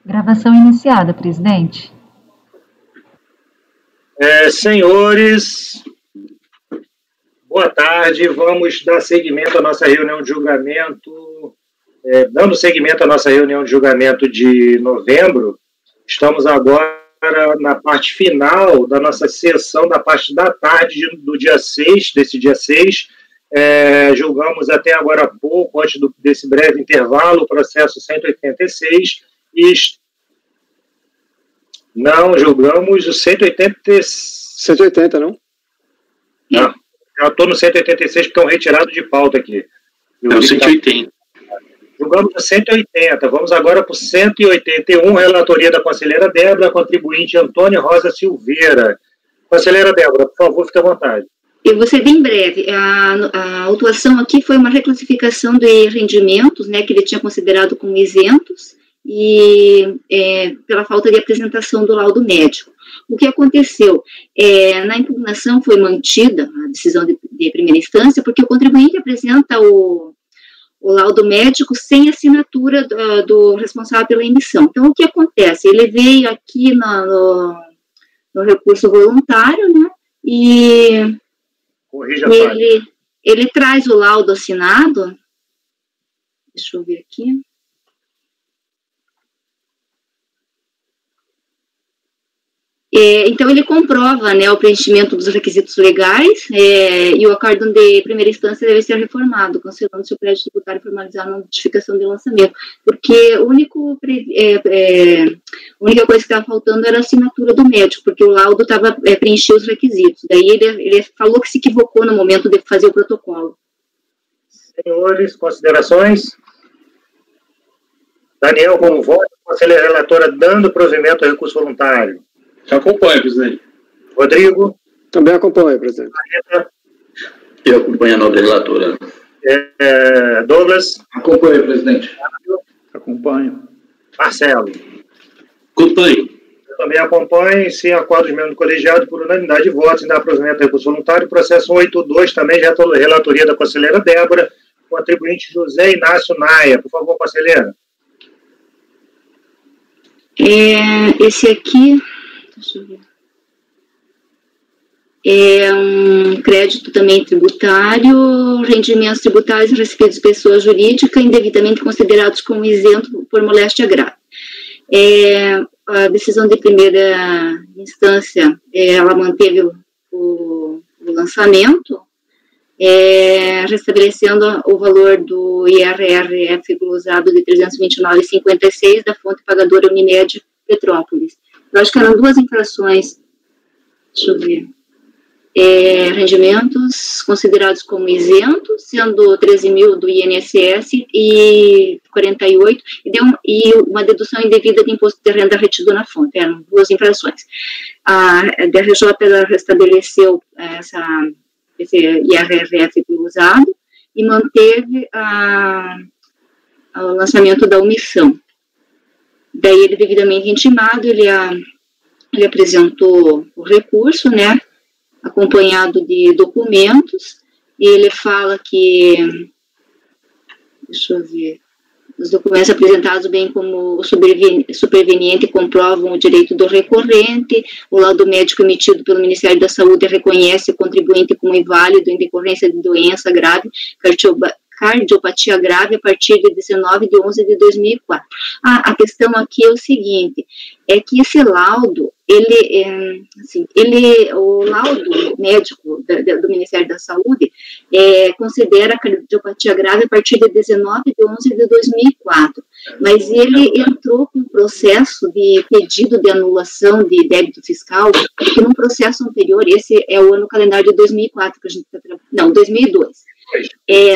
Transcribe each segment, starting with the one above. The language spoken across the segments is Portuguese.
Gravação iniciada, presidente. Senhores, boa tarde. Vamos dar seguimento à nossa reunião de julgamento. Dando seguimento à nossa reunião de julgamento de novembro, estamos agora na parte final da nossa sessão, da parte da tarde do dia 6, desse dia 6. Julgamos até agora há pouco, antes desse breve intervalo, o processo 186 e não, julgamos o 180... 180, não? Não, já estou no 186 porque é um retirado de pauta aqui. É o 180. Julgamos o 180, vamos agora para o 181, relatoria da conselheira Débora, contribuinte Antônia Rosa Silveira. Conselheira Débora, por favor, fique à vontade. Eu vou ser bem breve. A autuação aqui foi uma reclassificação de rendimentos, né, que ele tinha considerado como isentos, e pela falta de apresentação do laudo médico. O que aconteceu? Na impugnação foi mantida a decisão de primeira instância, porque o contribuinte apresenta o laudo médico sem assinatura do responsável pela emissão. Então, o que acontece? Ele veio aqui no recurso voluntário, né, e ele traz o laudo assinado. Deixa eu ver aqui. Então, ele comprova, né, o preenchimento dos requisitos legais e o acórdão de primeira instância deve ser reformado, cancelando-se o crédito tributário formalizado na notificação de lançamento, porque a única coisa que estava faltando era a assinatura do médico, porque o laudo preenchia os requisitos. Daí ele falou que se equivocou no momento de fazer o protocolo. Senhores, considerações? Daniel, como voto, conselheira relatora, dando provimento ao recurso voluntário. Acompanho, presidente. Rodrigo? Também acompanho, presidente. Eu acompanho a nobre relatora. Douglas? Acompanho, presidente. Acompanho. Marcelo? Acompanho. Eu também acompanho, se acordo os membros do colegiado por unanimidade de votos em dar provimento ao recurso voluntário. Processo 182, também já estou relatoria da conselheira Débora, contribuinte José Inácio Naia. Por favor, conselheira. Esse aqui... Deixa eu ver. É um crédito também tributário, rendimentos tributários recebidos de pessoa jurídica indevidamente considerados como isento por moléstia grave. A decisão de primeira instância, ela manteve o lançamento, restabelecendo o valor do IRRF glosado de R$ 329,56 da fonte pagadora Unimed Petrópolis. Eu acho que eram duas infrações, deixa eu ver, rendimentos considerados como isentos, sendo 13 mil do INSS e 48, e uma dedução indevida de imposto de renda retido na fonte, eram duas infrações. A DRJ restabeleceu esse IRRF usado e manteve o lançamento da omissão. Daí, ele devidamente intimado, ele apresentou o recurso, né, acompanhado de documentos, e ele fala que, deixa eu ver, os documentos apresentados, bem como o superveniente, comprovam o direito do recorrente, o laudo médico emitido pelo Ministério da Saúde reconhece o contribuinte como inválido em decorrência de doença grave, cardiopatia grave a partir de 19/11/2004. A questão aqui é o seguinte, é que esse laudo, o laudo médico do Ministério da Saúde considera a cardiopatia grave a partir de 19/11/2004, mas ele entrou com um processo de pedido de anulação de débito fiscal, que num processo anterior, esse é o ano calendário de 2004, que a gente está trabalhando, não, 2002.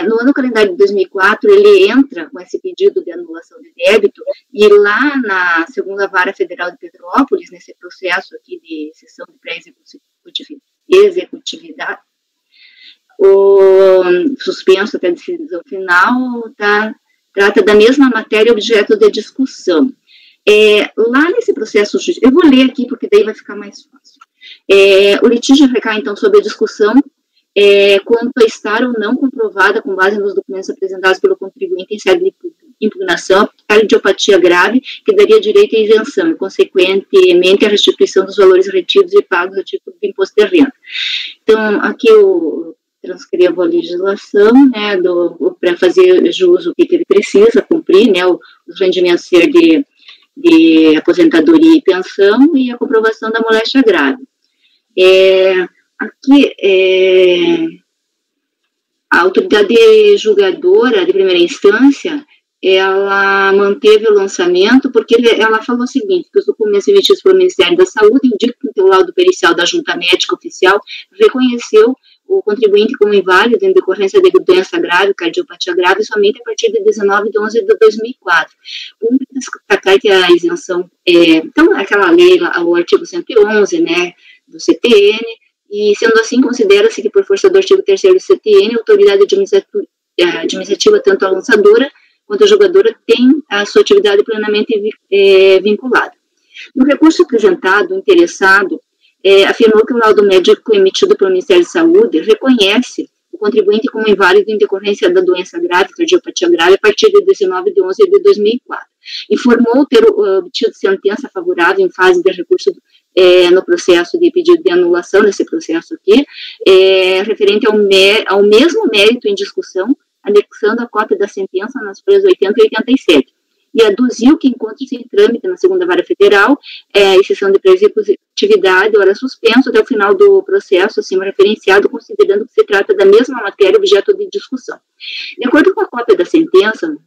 No ano calendário de 2004, ele entra com esse pedido de anulação de débito, e lá na segunda vara federal de Petrópolis, nesse processo aqui de sessão de pré-executividade, o suspenso até a decisão final trata da mesma matéria objeto de discussão. Lá nesse processo, eu vou ler aqui porque daí vai ficar mais fácil. O litígio recai, então, sobre a discussão quanto a estar ou não comprovada com base nos documentos apresentados pelo contribuinte em sede pública impugnação, cardiopatia grave, que daria direito à isenção e, consequentemente, à restituição dos valores retidos e pagos a título de imposto de renda. Então, aqui eu transcrevo a legislação, né, para fazer jus o que ele precisa cumprir, né, os rendimentos ser de aposentadoria e pensão e a comprovação da moléstia grave. Aqui, a autoridade julgadora de primeira instância, ela manteve o lançamento porque ela falou o seguinte, que os documentos emitidos pelo Ministério da Saúde indicam que o laudo pericial da junta médica oficial reconheceu o contribuinte como inválido em decorrência de doença grave, cardiopatia grave, somente a partir de 19 de 11 de 2004. Cumpre destacar que a isenção, então, aquela lei, o artigo 111, né, do CTN, e sendo assim, considera-se que por força do artigo 3º do CTN, a autoridade administrativa, tanto a lançadora quanto a julgadora, tem a sua atividade plenamente vinculada. No recurso apresentado, o interessado afirmou que o laudo médico emitido pelo Ministério da Saúde reconhece o contribuinte como inválido em decorrência da doença grave, cardiopatia grave, a partir de 19 de 11 de 2004. Informou ter obtido sentença favorável em fase de recurso no processo de pedido de anulação, nesse processo aqui, referente ao mesmo mérito em discussão, anexando a cópia da sentença nas folhas 80 e 87. E aduziu que encontra-se em trâmite na segunda vara federal, exceção de previsibilidade, hora suspenso até o final do processo acima referenciado, considerando que se trata da mesma matéria objeto de discussão. De acordo com a cópia da sentença,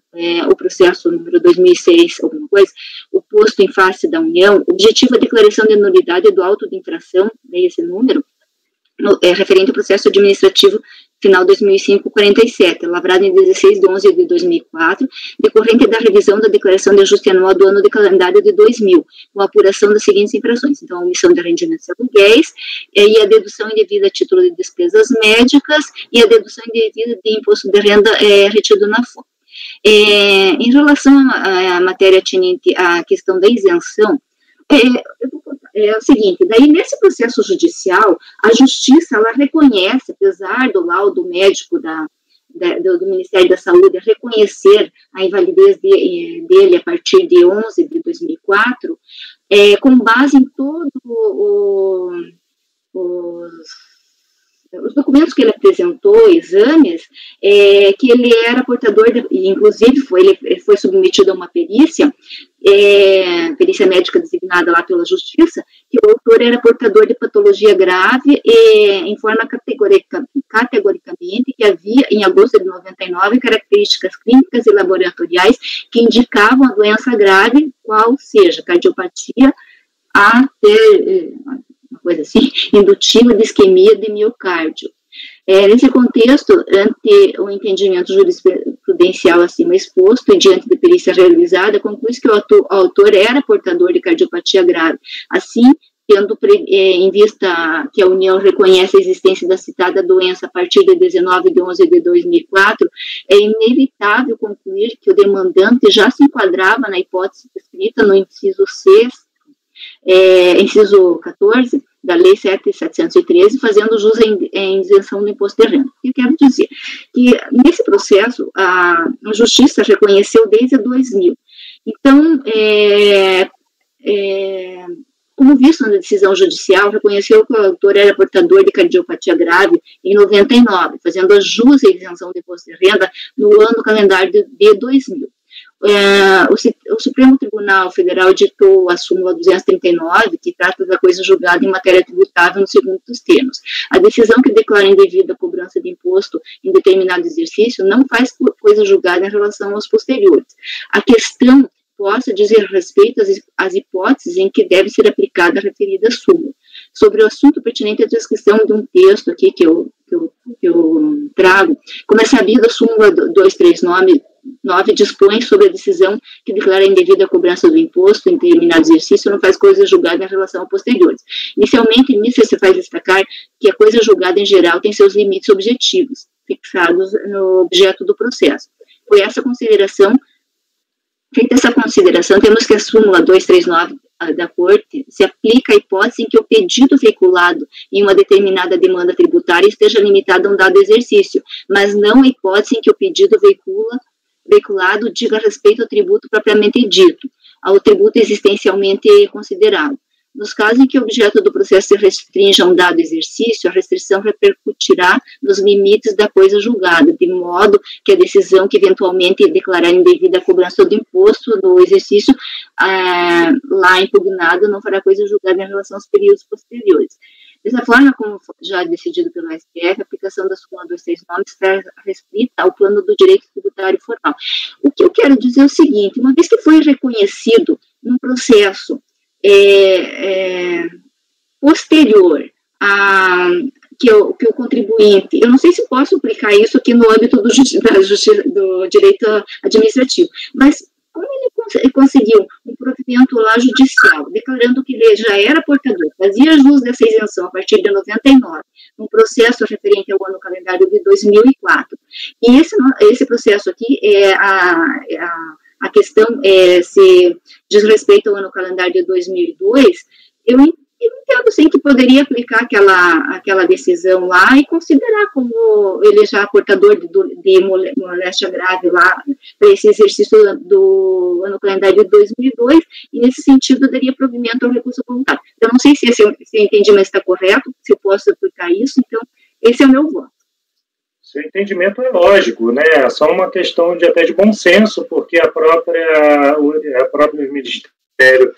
o processo número 2006, alguma coisa, o posto em face da União, objetiva a declaração de nulidade do auto de infração, daí esse número, referente ao processo administrativo final 2005-47, lavrado em 16 de 11 de 2004, decorrente da revisão da declaração de ajuste anual do ano de calendário de 2000, com a apuração das seguintes infrações, então, a omissão de rendimentos e aluguéis, e a dedução indevida a título de despesas médicas, e a dedução indevida de imposto de renda retido na fonte. Em relação à matéria atinente à questão da isenção, é o seguinte, daí nesse processo judicial, a justiça, ela reconhece, apesar do laudo médico do Ministério da Saúde reconhecer a invalidez dele a partir de 11 de 2004, com base em todos os documentos que ele apresentou, exames, que ele era portador, inclusive ele foi submetido a uma perícia médica designada lá pela Justiça, que o autor era portador de patologia grave e informa categoricamente que havia, em agosto de 99, características clínicas e laboratoriais que indicavam a doença grave, qual seja cardiopatia, uma coisa assim, indutiva de isquemia de miocárdio. Nesse contexto, ante o entendimento jurisprudencial acima exposto e diante da perícia realizada, conclui-se que o autor era portador de cardiopatia grave. Assim, tendo em vista que a União reconhece a existência da citada doença a partir de 19 de 11 de 2004, é inevitável concluir que o demandante já se enquadrava na hipótese descrita no inciso 6, inciso 14, da Lei 7.713, fazendo jus em isenção do imposto de renda. O que eu quero dizer? Que nesse processo, a Justiça reconheceu desde 2000. Então, como visto na decisão judicial, reconheceu que o autor era portador de cardiopatia grave em 99, fazendo jus à isenção do imposto de renda no ano calendário de 2000. O Supremo Tribunal Federal editou a súmula 239, que trata da coisa julgada em matéria tributável nos segundos termos. A decisão que declara indevida a cobrança de imposto em determinado exercício não faz coisa julgada em relação aos posteriores. A questão possa dizer respeito às hipóteses em que deve ser aplicada a referida súmula. Sobre o assunto pertinente à descrição de um texto aqui que eu trago, como é sabido, a súmula 239 dispõe sobre a decisão que declara indevida a cobrança do imposto em determinado exercício não faz coisa julgada em relação a posteriores. Inicialmente, nisso se faz destacar que a coisa julgada em geral tem seus limites objetivos, fixados no objeto do processo. Foi essa consideração, feita essa consideração, temos que a súmula 239 da Corte se aplica à hipótese em que o pedido veiculado em uma determinada demanda tributária esteja limitado a um dado exercício, mas não a hipótese em que o pedido veiculado diga respeito ao tributo propriamente dito, ao tributo existencialmente considerado. Nos casos em que o objeto do processo se restringe a um dado exercício, a restrição repercutirá nos limites da coisa julgada, de modo que a decisão que eventualmente declarar indevida a cobrança do imposto do exercício lá impugnado não fará coisa julgada em relação aos períodos posteriores. Dessa forma, como já decidido pelo STF, a aplicação da súmula 239 está restrita ao plano do direito tributário formal. O que eu quero dizer é o seguinte: uma vez que foi reconhecido num processo posterior a que o contribuinte, eu não sei se posso aplicar isso aqui no âmbito do direito administrativo, mas como ele conseguiu um provimento lá judicial, declarando que ele já era portador, fazia jus dessa isenção a partir de 99, num processo referente ao ano calendário de 2004, e esse processo aqui, a questão se diz respeito ao ano calendário de 2002, eu entendo sim que poderia aplicar aquela decisão lá e considerar como ele já portador de moléstia grave lá para esse exercício do ano calendário de 2002, e nesse sentido daria provimento ao recurso voluntário. Eu não sei se esse entendimento está correto, se eu posso aplicar isso, então esse é o meu voto. Seu entendimento é lógico, né? É só uma questão até de bom senso, porque a própria Ministério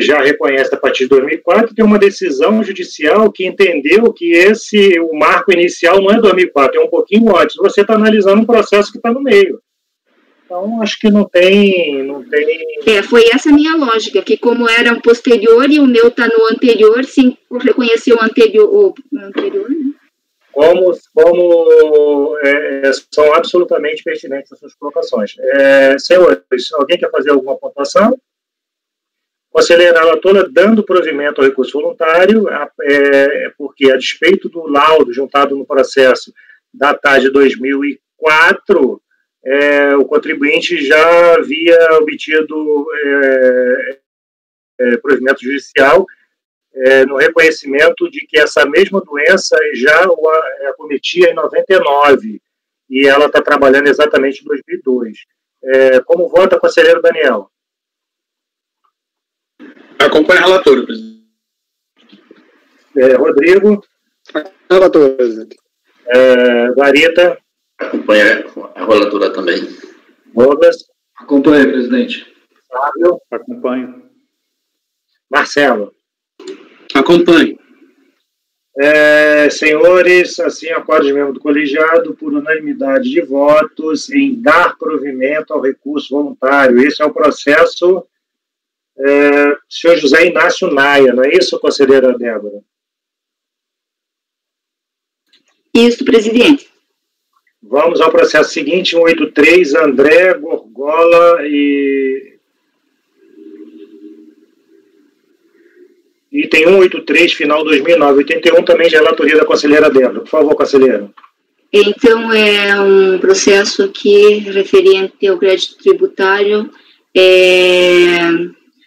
já reconhece a partir de 2004, tem uma decisão judicial que entendeu que o marco inicial não é 2004, é um pouquinho antes. Você está analisando um processo que está no meio. Então, acho que não tem... Foi essa a minha lógica, que como era um posterior e o meu está no anterior, se reconheceu o anterior, né? São absolutamente pertinentes as suas colocações. Senhores, alguém quer fazer alguma pontuação? Conselheira relatora, dando provimento ao recurso voluntário, porque, a despeito do laudo juntado no processo datado de 2004, o contribuinte já havia obtido provimento judicial no reconhecimento de que essa mesma doença já o acometia em 99, e ela está trabalhando exatamente em 2002. Como vota, conselheiro Daniel? Acompanha a relatora, presidente. Rodrigo? Relator, presidente. Garita? Acompanha a relatora também. Douglas? Acompanha, presidente. Fábio? Acompanho. Marcelo? Acompanho. Senhores, assim acordo de membro do colegiado por unanimidade de votos em dar provimento ao recurso voluntário. Esse é o processo senhor José Inácio Naia, não é isso, conselheira Débora? Isso, presidente. Vamos ao processo seguinte, 183, André Gorgola e item 183, final 2009, 81, também de relatoria da conselheira Débora. Por favor, conselheira. Então, é um processo aqui referente ao crédito tributário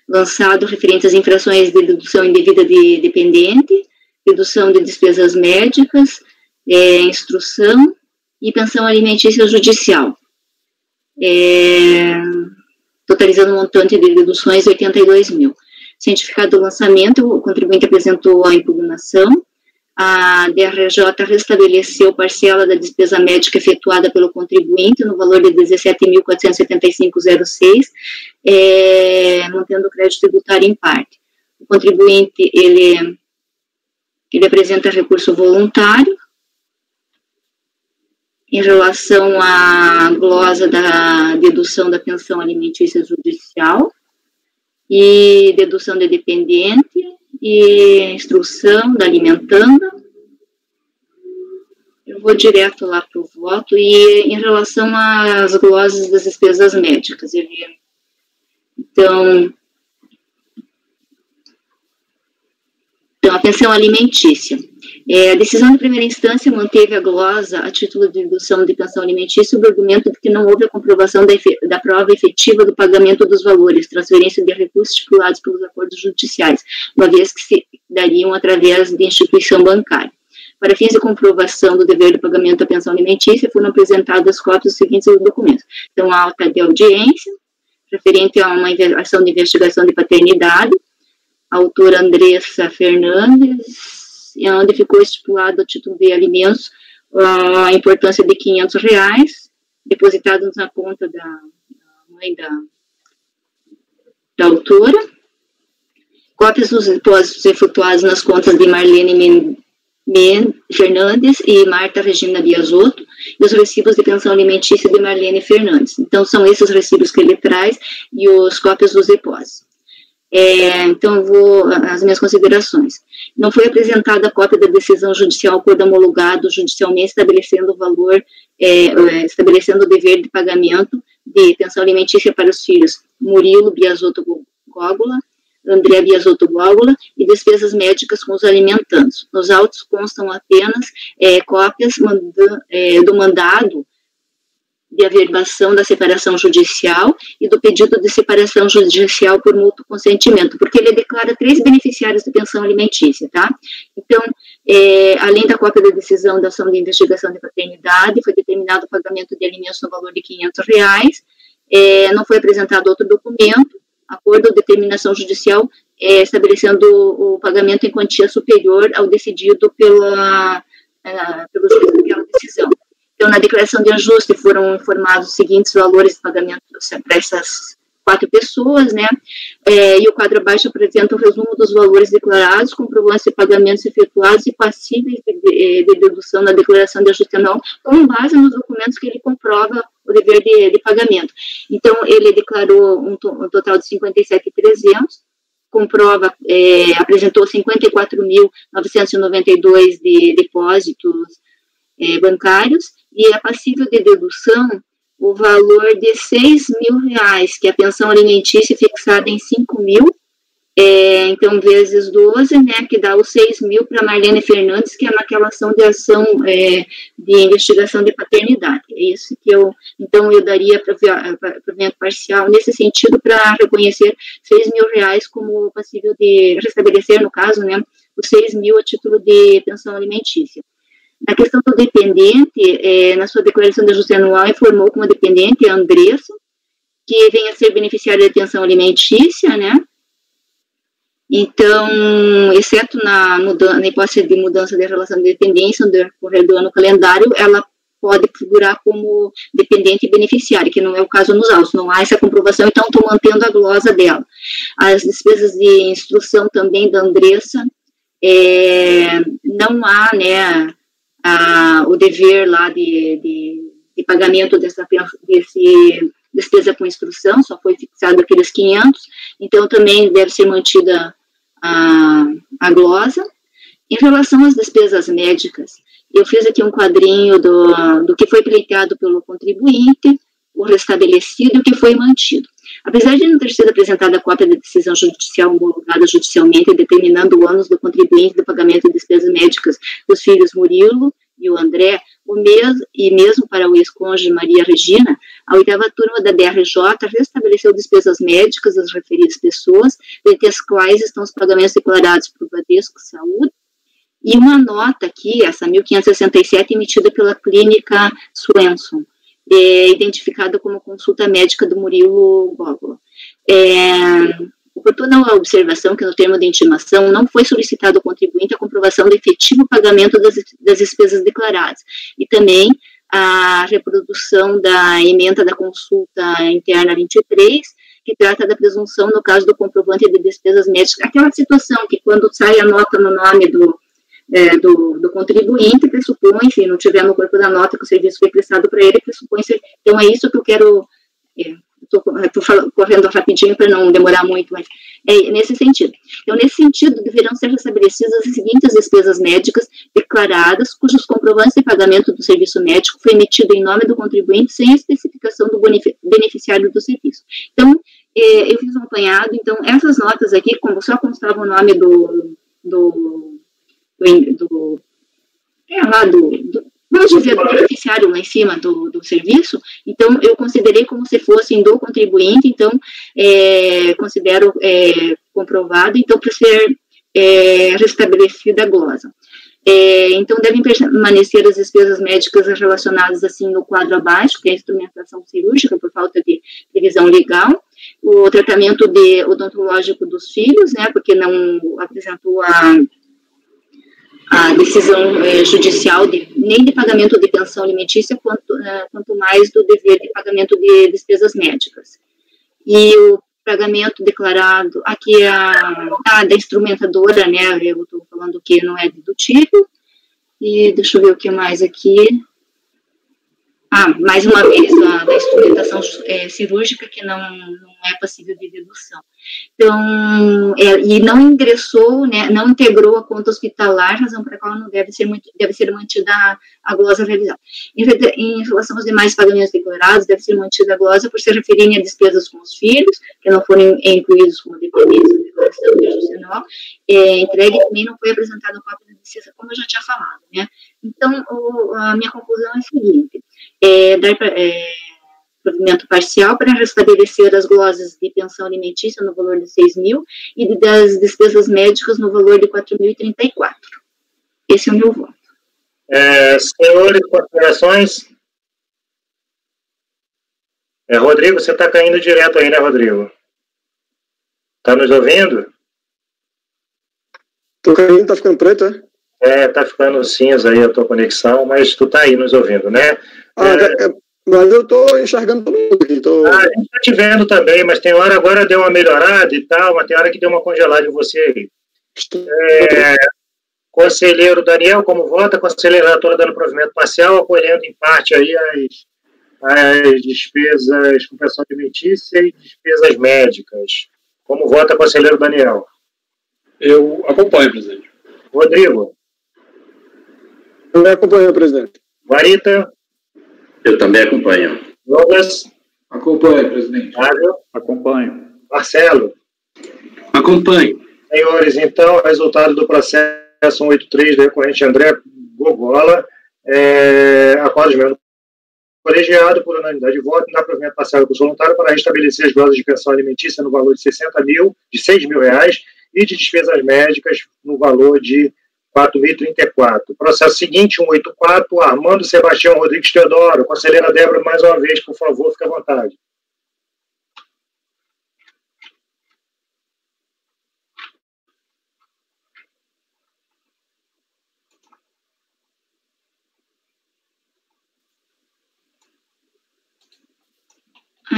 lançado referente às infrações de dedução indevida de dependente, dedução de despesas médicas, instrução e pensão alimentícia judicial, totalizando um montante de deduções de 82 mil. Cientificado do lançamento, o contribuinte apresentou a impugnação, a DRJ restabeleceu parcela da despesa médica efetuada pelo contribuinte no valor de 17.475,06, mantendo o crédito tributário em parte. O contribuinte, ele apresenta recurso voluntário em relação à glosa da dedução da pensão alimentícia judicial e dedução de dependente e instrução da alimentanda. Eu vou direto lá para o voto. E em relação às glosas das despesas médicas, então, a pensão alimentícia. A decisão de primeira instância manteve a glosa a título de dedução de pensão alimentícia sob o argumento de que não houve a comprovação da prova efetiva do pagamento dos valores, transferência de recursos estipulados pelos acordos judiciais, uma vez que se dariam através de instituição bancária. Para fins de comprovação do dever de pagamento da pensão alimentícia, foram apresentadas cópias dos seguintes documentos. Então, a ata de audiência, referente a uma ação de investigação de paternidade, a autora Andressa Fernandes, onde ficou estipulado a título de alimentos a importância de R$500, depositados na conta da mãe da autora. Cópias dos depósitos efetuados nas contas de Marlene Fernandes e Marta Regina Biasotto, e os recibos de pensão alimentícia de Marlene Fernandes. Então, são esses recibos que ele traz e as cópias dos depósitos. Então, as minhas considerações. Não foi apresentada a cópia da decisão judicial acordo homologado judicialmente estabelecendo o valor, estabelecendo o dever de pagamento de pensão alimentícia para os filhos Murilo Biasotto Gógola, André Biasotto Gógola, e despesas médicas com os alimentandos. Nos autos constam apenas cópias do mandado de averbação da separação judicial e do pedido de separação judicial por mútuo consentimento, porque ele declara 3 beneficiários de pensão alimentícia, tá? Então, além da cópia da decisão da ação de investigação de paternidade, foi determinado o pagamento de alimentos no valor de R$500, não foi apresentado outro documento, acordo ou determinação judicial estabelecendo o pagamento em quantia superior ao decidido pelo juiz daquela decisão. Então, na declaração de ajuste foram informados os seguintes valores de pagamento para essas 4 pessoas, né? E o quadro abaixo apresenta o resumo dos valores declarados, comprovantes de pagamentos efetuados e passíveis de dedução na declaração de ajuste anual, com base nos documentos que ele comprova o dever de pagamento. Então, ele declarou um total de 57.300, comprova, apresentou 54.992 de depósitos bancários, e é passível de dedução o valor de R$6.000, que é a pensão alimentícia fixada em 5.000, então, vezes 12, né, que dá os 6.000 para Marlene Fernandes, que é naquela ação de de investigação de paternidade. É isso que eu daria provimento parcial nesse sentido para reconhecer R$6.000 como passível de restabelecer, no caso, né, os 6.000 a título de pensão alimentícia. Na questão do dependente, na sua declaração de ajuste anual, informou como dependente a Andressa, que vem a ser beneficiária de pensão alimentícia, né? Então, exceto na hipótese de mudança de relação de dependência no decorrer do ano calendário, ela pode figurar como dependente e beneficiária, que não é o caso nos autos, não há essa comprovação, então estou mantendo a glosa dela. As despesas de instrução também da Andressa, não há, né, o dever lá de pagamento desse despesa com instrução, só foi fixado aqueles 500, então também deve ser mantida a glosa. Em relação às despesas médicas, eu fiz aqui um quadrinho do que foi pleiteado pelo contribuinte, o restabelecido e o que foi mantido. Apesar de não ter sido apresentada a cópia da decisão judicial homologada judicialmente, determinando o ônus do contribuinte do pagamento de despesas médicas dos filhos Murilo e o André, mesmo para o ex-cônjuge Maria Regina, a 8ª turma da DRJ restabeleceu despesas médicas das referidas pessoas, dentre as quais estão os pagamentos declarados por Bradesco Saúde, e uma nota aqui, essa 1567, emitida pela clínica Swenson, identificada como consulta médica do Murilo Gógola. Oportuna a observação que no termo de intimação não foi solicitado ao contribuinte a comprovação do efetivo pagamento das despesas declaradas, e também a reprodução da ementa da consulta interna 23, que trata da presunção no caso do comprovante de despesas médicas, aquela situação que quando sai a nota no nome do contribuinte, pressupõe, se não tiver no corpo da nota que o serviço foi prestado para ele, pressupõe. Então, é isso que eu quero. Estou correndo rapidinho para não demorar muito, mas é nesse sentido. Então, nesse sentido, deverão ser restabelecidas as seguintes despesas médicas declaradas, cujos comprovantes de pagamento do serviço médico foi emitido em nome do contribuinte sem especificação do beneficiário do serviço. Então, eu fiz um apanhado. Então, essas notas aqui, como só constava o nome vamos dizer, do beneficiário lá em cima do serviço, então eu considerei como se fossem do contribuinte, então considero comprovado, então para ser restabelecida a glosa. Então, devem permanecer as despesas médicas relacionadas, assim, no quadro abaixo, que é a instrumentação cirúrgica, por falta de previsão legal, o tratamento odontológico dos filhos, né, porque não apresentou a decisão judicial nem de pagamento de pensão alimentícia, quanto mais do dever de pagamento de despesas médicas. E o pagamento declarado, aqui da instrumentadora, né, eu estou falando que não é dedutível, e deixa eu ver o que mais aqui. Mais uma vez, da instrumentação cirúrgica, que não é passível de dedução. Então, e não ingressou, né, não integrou a conta hospitalar, razão para a qual não deve ser mantida a glosa realizada. Em relação aos demais pagamentos declarados, deve ser mantida a glosa por se referirem a despesas com os filhos, que não forem incluídos como dependentes da declaração de ajuste anual, entregue também não foi apresentada cópia da licença, como eu já tinha falado, né. Então, a minha conclusão é a seguinte: dar provimento parcial para restabelecer as glosas de pensão alimentícia no valor de 6.000 e das despesas médicas no valor de 4.034. Esse é o meu voto. Senhores, considerações? Rodrigo, você está caindo direto aí, né, Rodrigo? Está nos ouvindo? Estou caindo, está ficando preto, é? Tá ficando cinza aí a tua conexão, mas tu tá aí nos ouvindo, né? Mas eu tô enxergando todo mundo aqui. A gente tá te vendo também, mas tem hora agora deu uma melhorada e tal, mas tem hora que deu uma congelada em você aí. Conselheiro Daniel, como vota? Conselheiro relatora dando provimento parcial, acolhendo em parte aí as despesas com pensão alimentícia e despesas médicas. Como vota, conselheiro Daniel? Eu acompanho, presidente. Rodrigo? Também acompanho, presidente. Guarita? Eu também acompanho. Douglas? Acompanho, presidente. Flávio? Acompanho. Marcelo? Acompanho. Senhores, então, resultado do processo 183 do recorrente André Gogola, acórdão colegiado por unanimidade de voto, dá provimento parcial do voluntário para restabelecer as glosas de pensão alimentícia no valor de R$6.000 e de despesas médicas no valor de R$4.034. Processo seguinte, 184, Armando Sebastião Rodrigues Teodoro. Conselheira Débora, mais uma vez, por favor, fique à vontade.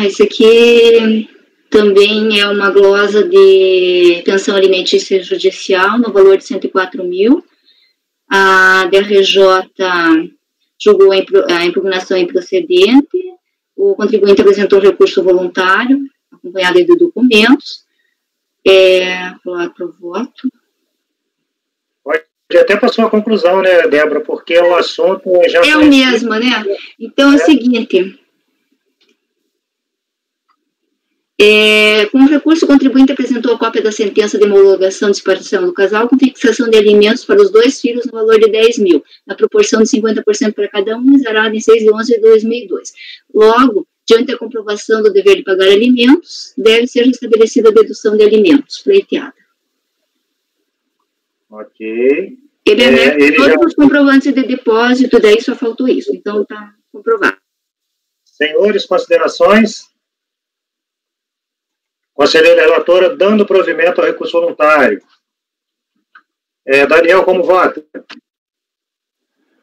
Isso aqui também é uma glosa de pensão alimentícia judicial no valor de 104.000. A DRJ julgou a impugnação improcedente. O contribuinte apresentou recurso voluntário, acompanhado de documentos. Vou lá para o voto. Pode até passar a conclusão, né, Débora, porque o assunto já... É o mesmo, né? Então, é o seguinte... com o recurso, o contribuinte apresentou a cópia da sentença de homologação de separação do casal com fixação de alimentos para os 2 filhos no valor de 10.000, na proporção de 50% para cada um, zerado em 6 de 11 de 2002. Logo, diante da comprovação do dever de pagar alimentos, deve ser restabelecida a dedução de alimentos pleiteada. Ok. Ele anexo todos os comprovantes de depósito, daí só faltou isso, então está comprovado. Senhores, considerações? Conselheira relatora, dando provimento ao recurso voluntário. Daniel, como vota?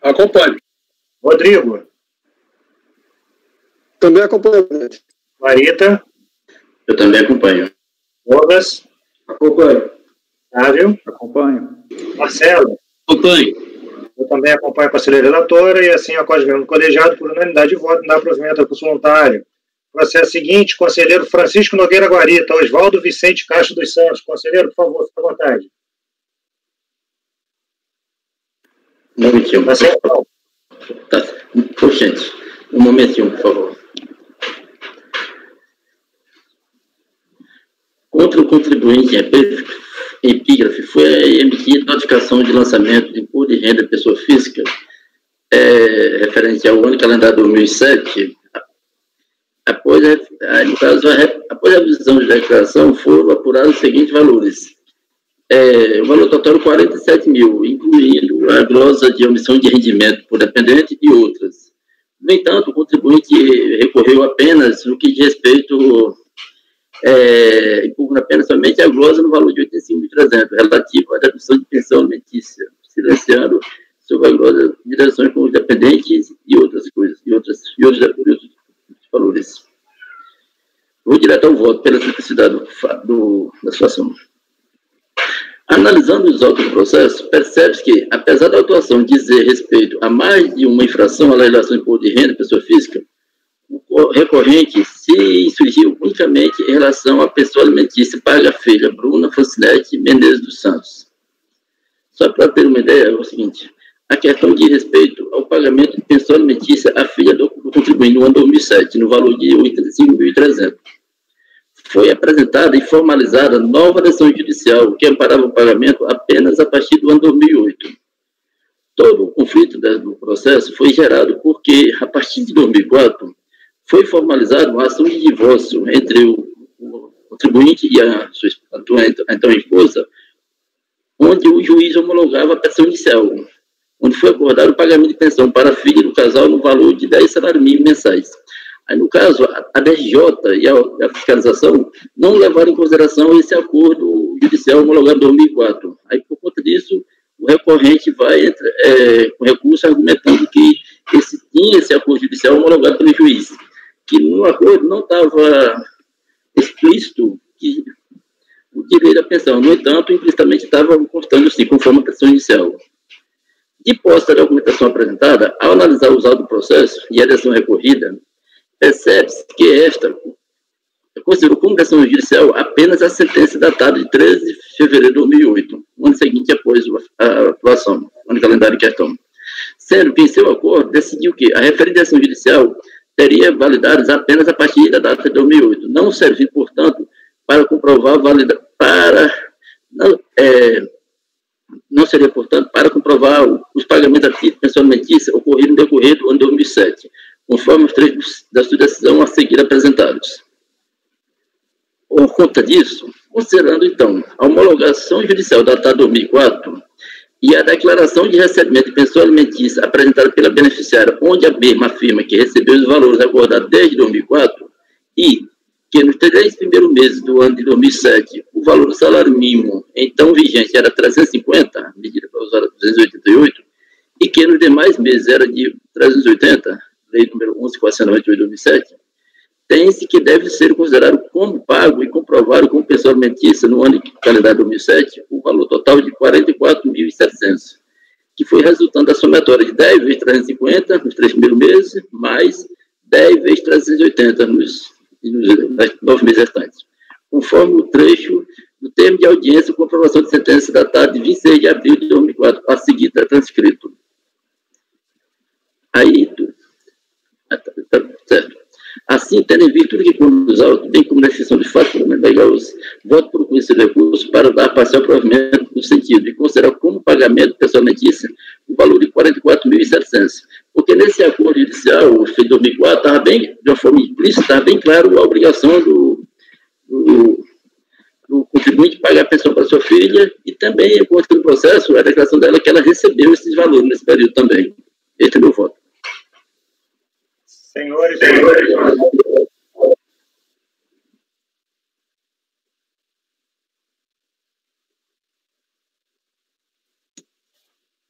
Acompanho. Rodrigo? Também acompanho, presidente. Marita? Eu também acompanho. Douglas? Acompanho. Flávio? Acompanho. Marcelo? Acompanho. Eu também acompanho a conselheira relatora e assim acorde mesmo colegiado por unanimidade de voto, dá provimento ao recurso voluntário. Processo seguinte, conselheiro Francisco Nogueira Guarita, Oswaldo Vicente Castro dos Santos. Conselheiro, por favor, fique à vontade. Um momentinho, por favor. Gente, um momentinho, por favor. Contra o contribuinte em epígrafe, foi emitida notificação de lançamento de imposto de renda de pessoa física referente ao ano calendário 2007. Após a revisão de declaração, foram apurados os seguintes valores: o valor total 47 mil, incluindo a glosa de omissão de rendimento por dependente e outras. No entanto, o contribuinte recorreu apenas no que diz respeito, impugna apenas somente a glosa no valor de 85.300, relativo à dedução de pensão alimentícia, silenciando sobre a glosa de deduções com os dependentes e outras coisas, e outros valores. Vou direto ao voto, pela simplicidade da situação. Analisando os autos do processo, percebe-se que, apesar da autuação dizer respeito a mais de uma infração à legislação de imposto de renda de pessoa física, o recorrente se insurgiu unicamente em relação à pessoa alimentícia paga a filha Bruna Francinete Menezes dos Santos. Só para ter uma ideia, é o seguinte: a questão de respeito ao pagamento de pensão alimentícia à filha do contribuinte no ano 2007, no valor de R$ 85.300. Foi apresentada e formalizada nova decisão judicial que amparava o pagamento apenas a partir do ano 2008. Todo o conflito do processo foi gerado porque, a partir de 2004, foi formalizada uma ação de divórcio entre o contribuinte e a sua então esposa, onde o juiz homologava a pensão inicial, onde foi acordado o pagamento de pensão para a filha do casal no valor de 10 salários mínimos mensais. Aí, no caso, a DRJ e a fiscalização não levaram em consideração esse acordo judicial homologado em 2004. Aí, por conta disso, o recorrente vai com recurso argumentando que tinha esse acordo judicial homologado pelo juiz, que no acordo não estava explícito que o direito à pensão. No entanto, implicitamente estava constando, sim, conforme a pensão inicial. De posse da documentação apresentada, ao analisar os autos do processo e a decisão recorrida, percebe-se que esta considerou como decisão judicial apenas a sentença datada de 13 de fevereiro de 2008, no ano seguinte após a aprovação, no calendário em questão. Sendo que, em seu acordo, decidiu que a referida decisão judicial teria validades apenas a partir da data de 2008, não servir, portanto, para comprovar não seria, portanto, para comprovar os pagamentos a título de pensão alimentícia ocorridos no decorrer do ano 2007, conforme os trechos da sua decisão a seguir apresentados. Por conta disso, considerando, então, a homologação judicial datada de 2004 e a declaração de recebimento de pensão alimentícia apresentada pela beneficiária, onde a mesma afirma que recebeu os valores acordados desde 2004 e que nos 3 primeiros meses do ano de 2007 o valor do salário mínimo então vigente era 350, medida para usar 288, e que nos demais meses era de 380, lei número 11.498 de 2007, tem-se que deve ser considerado como pago e comprovado como pensão alimentícia no ano de calendário 2007 o valor total de 44.700, que foi resultando da somatória de 10 vezes 350 nos 3 primeiros meses, mais 10 vezes 380 nos 9 meses restantes, conforme o trecho do termo de audiência com aprovação de sentença datada de 26 de abril de 2004, a seguir está transcrito. Aí, certo. Assim, tendo em vista tudo que conduz autos, bem como na exceção de fato, voto por conhecer recurso para dar parcial provimento no sentido de considerar como pagamento pessoal alimentícia o valor de 44.700. Porque nesse acordo judicial, feito em 2004, estava bem, de uma forma implícita, estava bem claro a obrigação do contribuinte pagar a pensão para sua filha e também, com o processo, a declaração dela que ela recebeu esses valores nesse período também. Esse é o meu voto. Senhores.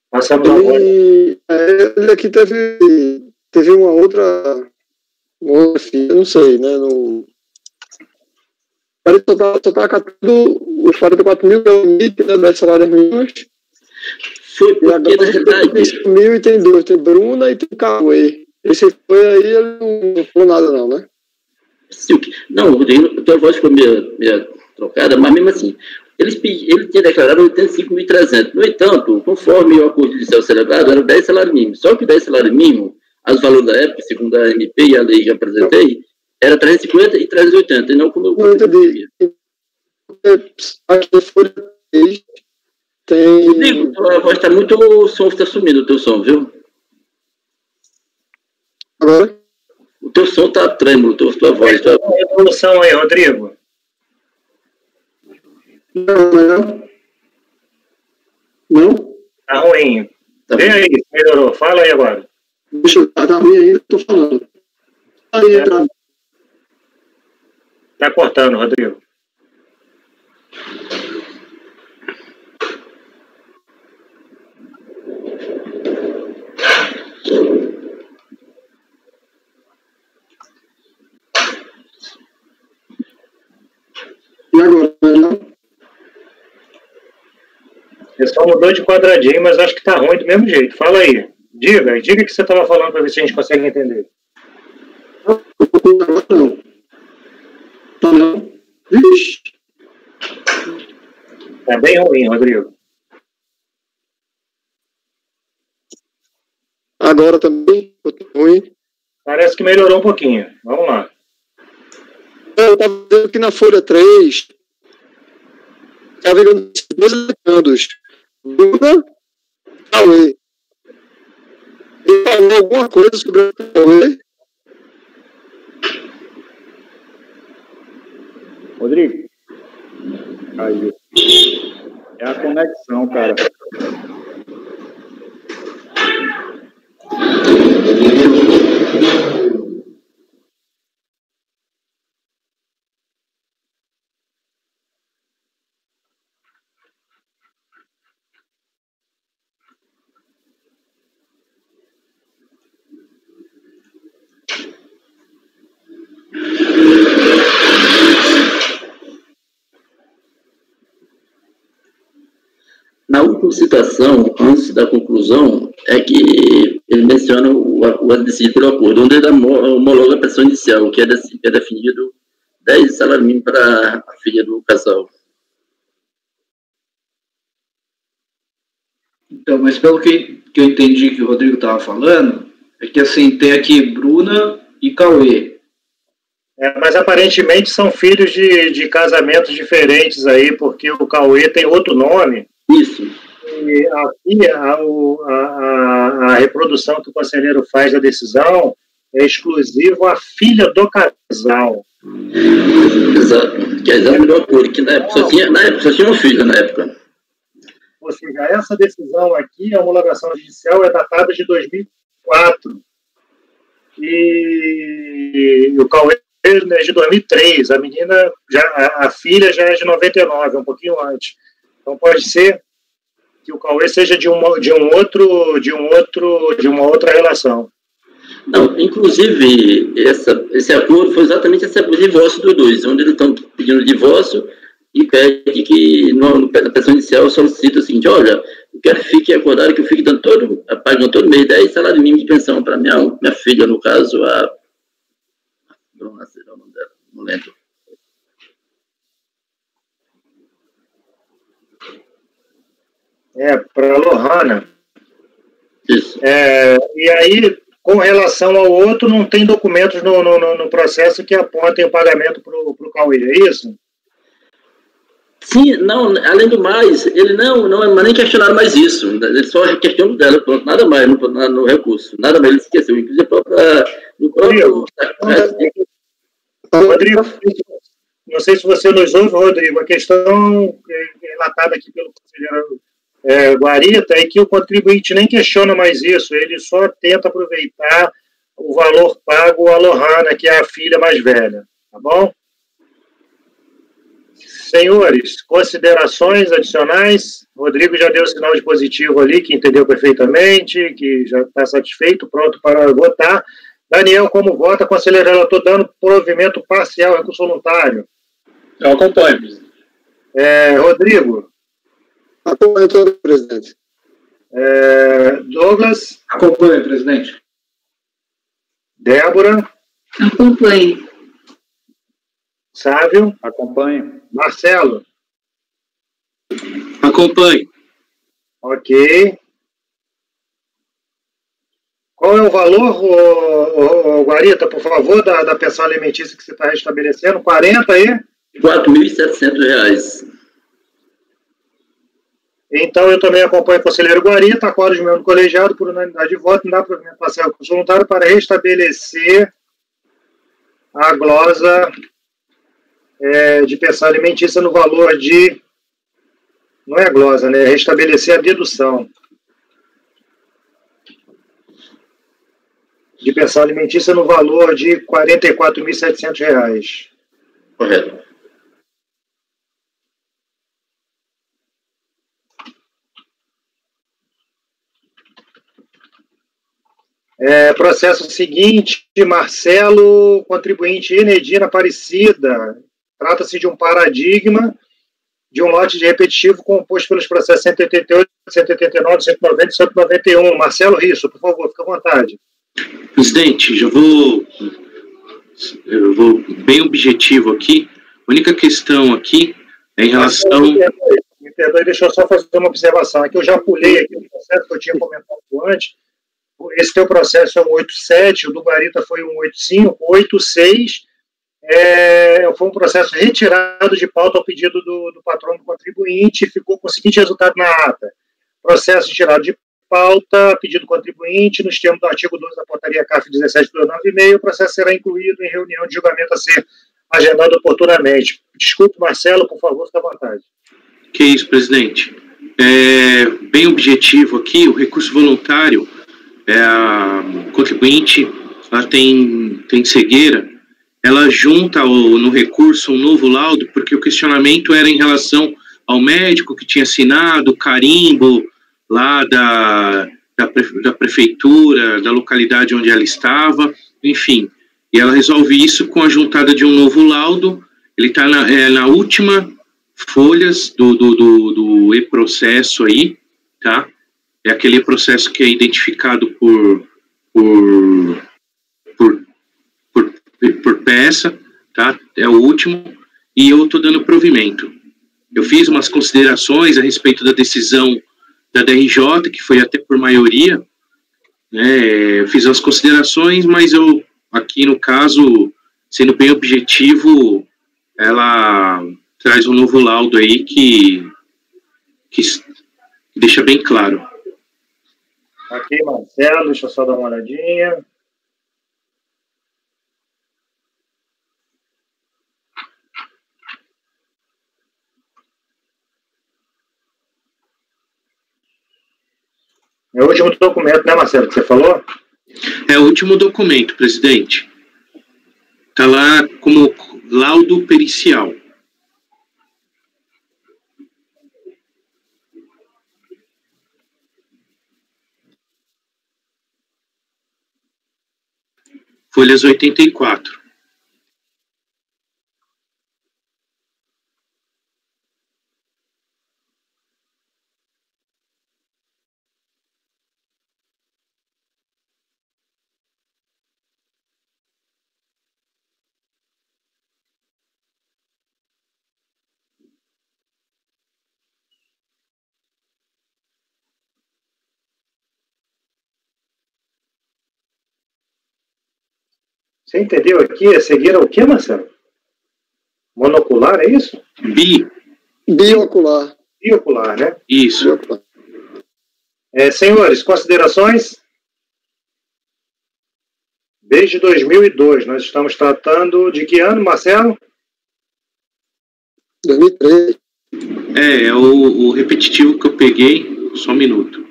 Passamos agora. Ele aqui teve uma outra filha, não sei, né? Só está catando os 44 mil pelo limite, né, das salários mínimos. Foi porque, na verdade... Tem mil e tem dois, tem Bruna e tem Cauê. Esse foi aí, ele não falou nada não, né? Não, Rodrigo, a tua voz foi meio trocada, mas mesmo assim, ele tinha declarado 85.300. No entanto, conforme o acordo judicial celebrado, era 10 salários mínimos. Só que 10 salários mínimos, os valores da época, segundo a MP e a lei que eu apresentei, era 350 e 380, e não como eu... Não entendi. Aqui foi tem... Rodrigo, a voz está muito... O som está sumindo, o teu som, viu? Agora? O teu som está trêmulo, tua voz está... Evolução aí, Rodrigo. Não. ruim. Tá Vem bom. aí, melhorou. Fala aí agora. Deixa eu... Tá ruim ainda, tô falando. Aí, entra. Tá cortando, Rodrigo. E agora, melhor? Você só mudou de quadradinho, mas acho que tá ruim do mesmo jeito. Fala aí. Diga o que você estava falando para ver se a gente consegue entender. Agora não. Tá não? Vixe. Tá bem ruim, Rodrigo. Agora também, ruim. Parece que melhorou um pouquinho. Vamos lá. Eu estava vendo que na folha 3 estava vendo dois legendos. Bruna, Cauê. Ele falou alguma coisa sobre o Cauê? Rodrigo? Aí. É a conexão, cara. Na última citação, antes da conclusão, é que ele menciona o decidido pelo acordo, onde ele homologa a pressão inicial, que é definido 10 salários mínimos para a filha do casal. Então, mas pelo que eu entendi que o Rodrigo estava falando, é que assim, tem aqui Bruna e Cauê. Mas aparentemente são filhos de casamentos diferentes aí, porque o Cauê tem outro nome. Isso. E aqui a reprodução que o conselheiro faz da decisão é exclusivo à filha do casal. Exato. Que é exatamente o acordo, que na época só tinha uma filha na época. Ou seja, essa decisão aqui, a homologação judicial, é datada de 2004. E o Cauê é de 2003. A menina, a filha já é de 99, um pouquinho antes. Então pode ser que o Cauê seja de uma outra relação. Não, inclusive, esse acordo foi exatamente esse acordo de divórcio dos dois, onde eles estão pedindo divórcio e pede que, na pressão inicial, solicita o seguinte: olha, eu quero que fique acordado que eu fique pagando todo mês 10 salários mínimos de pensão para minha filha, no caso, a Bruna, sei lá o nome dela, não lembro. Para a Lohana. Isso. E aí, com relação ao outro, não tem documentos no processo que apontem o pagamento para o Cauê, é isso? Sim, não, além do mais, ele não nem questionaram mais isso, ele só questionou dela, pronto, nada mais no recurso, nada mais, ele esqueceu, inclusive no próprio... Rodrigo, não sei se você nos ouve, Rodrigo, a questão relatada aqui pelo conselheiro Guarita é que o contribuinte nem questiona mais isso, ele só tenta aproveitar o valor pago à Lohana, que é a filha mais velha, tá bom? Senhores, considerações adicionais? Rodrigo já deu sinal de positivo ali, que entendeu perfeitamente, que já está satisfeito, pronto para votar. Daniel, como vota? Conselheiro relator dando provimento parcial, recurso voluntário. Eu acompanho, presidente. Rodrigo? Acompanho todo, presidente. Douglas? Acompanho, presidente. Débora? Acompanho. Sávio? Acompanho. Marcelo? Acompanho. Ok. Qual é o valor, Guarita, por favor, da pensão alimentícia que você está restabelecendo? 40 aí? R$ 4.700. Então, eu também acompanho o conselheiro Guarita, acordo de membro colegiado por unanimidade de voto, não dá provimento parcial voluntário para restabelecer a glosa de pensão alimentícia no valor de... Não é glosa, né? É restabelecer a dedução. de pensão alimentícia no valor de R$ 44.700. Correto. Processo seguinte, Marcelo, contribuinte Enedina Aparecida. Trata-se de um paradigma de um lote de repetitivo composto pelos processos 188, 189, 190 e 191. Marcelo Risso, por favor, fique à vontade. Presidente, eu vou bem objetivo aqui. A única questão aqui é em relação... Me perdoe, deixa eu só fazer uma observação. Aqui eu já pulei aqui o processo que eu tinha comentado antes. Esse teu processo é um 87, o do Guarita foi um 85, 86. Foi um processo retirado de pauta ao pedido do patrono do contribuinte e ficou com o seguinte resultado na ata. Processo retirado de pauta, pedido do contribuinte, nos termos do artigo 12 da portaria CAF 17/2009, o processo será incluído em reunião de julgamento a ser agendado oportunamente. Desculpe, Marcelo, por favor, fique à vontade. Que isso, presidente. Bem objetivo aqui, o recurso voluntário, a contribuinte, ela tem cegueira, ela junta no recurso um novo laudo, porque o questionamento era em relação ao médico que tinha assinado o carimbo lá da prefeitura, da localidade onde ela estava, enfim. E ela resolve isso com a juntada de um novo laudo. Ele está na última folhas do e-processo aí, tá? É aquele processo que é identificado por peça, tá? É o último, e eu estou dando provimento. Eu fiz umas considerações a respeito da decisão da DRJ, que foi até por maioria, né? Eu fiz umas considerações, mas eu, aqui no caso, sendo bem objetivo, ela traz um novo laudo aí que deixa bem claro. Ok, Marcelo, deixa eu só dar uma olhadinha. É o último documento, né, Marcelo, que você falou? É o último documento, presidente. Está lá como laudo pericial. Folhas 84. Você entendeu aqui? A cegueira é o quê, Marcelo? Monocular, é isso? Biocular. Biocular, né? Isso. Biocular. Senhores, considerações? Desde 2002, nós estamos tratando de que ano, Marcelo? 2003. É o repetitivo que eu peguei, só um minuto.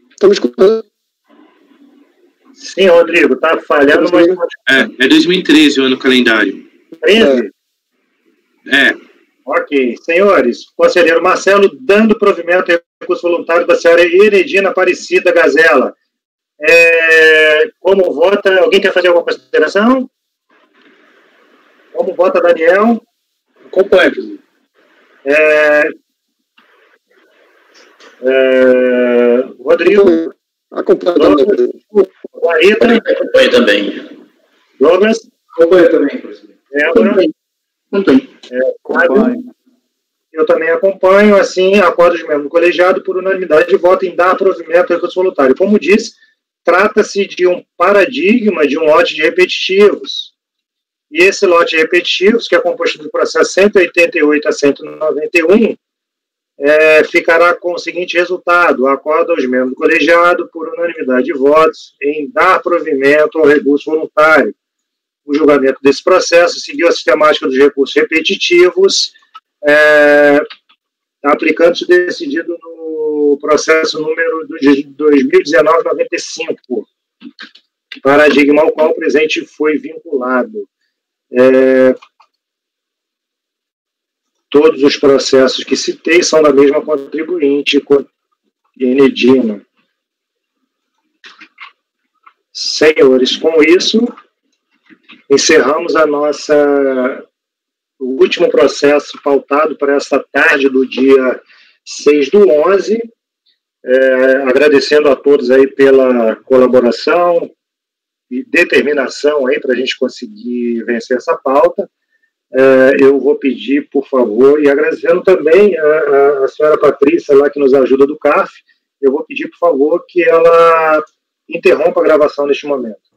Estamos escutando. Sim, Rodrigo, tá falhando, mas... É 2013 o ano calendário. 13? Ok. Senhores, conselheiro Marcelo, dando provimento ao recurso voluntário da senhora Enedina Aparecida Gazela. Como vota? Alguém quer fazer alguma consideração? Como vota, Daniel? Acompanhe, presidente. Rodrigo? Acompanhe. Guarita? Acompanhe também. Douglas? Acompanhe também, presidente. Acompanhe. Eu também acompanho, assim, acordo de membro do colegiado por unanimidade de voto em dar provimento ao recurso voluntário. Como disse, trata-se de um paradigma de um lote de repetitivos. E esse lote de repetitivos, que é composto do processo 188 a 191, ficará com o seguinte resultado: acordo aos membros do colegiado por unanimidade de votos em dar provimento ao recurso voluntário. O julgamento desse processo seguiu a sistemática dos recursos repetitivos, aplicando-se decidido o processo número de 2019-95, paradigma ao qual o presidente foi vinculado. Todos os processos que citei são da mesma contribuinte, Enedina. Senhores, com isso, encerramos o último processo pautado para esta tarde do dia 6/11, agradecendo a todos aí pela colaboração e determinação aí para a gente conseguir vencer essa pauta. Eu vou pedir, por favor, e agradecendo também a senhora Patrícia, lá que nos ajuda do CARF, eu vou pedir, por favor, que ela interrompa a gravação neste momento.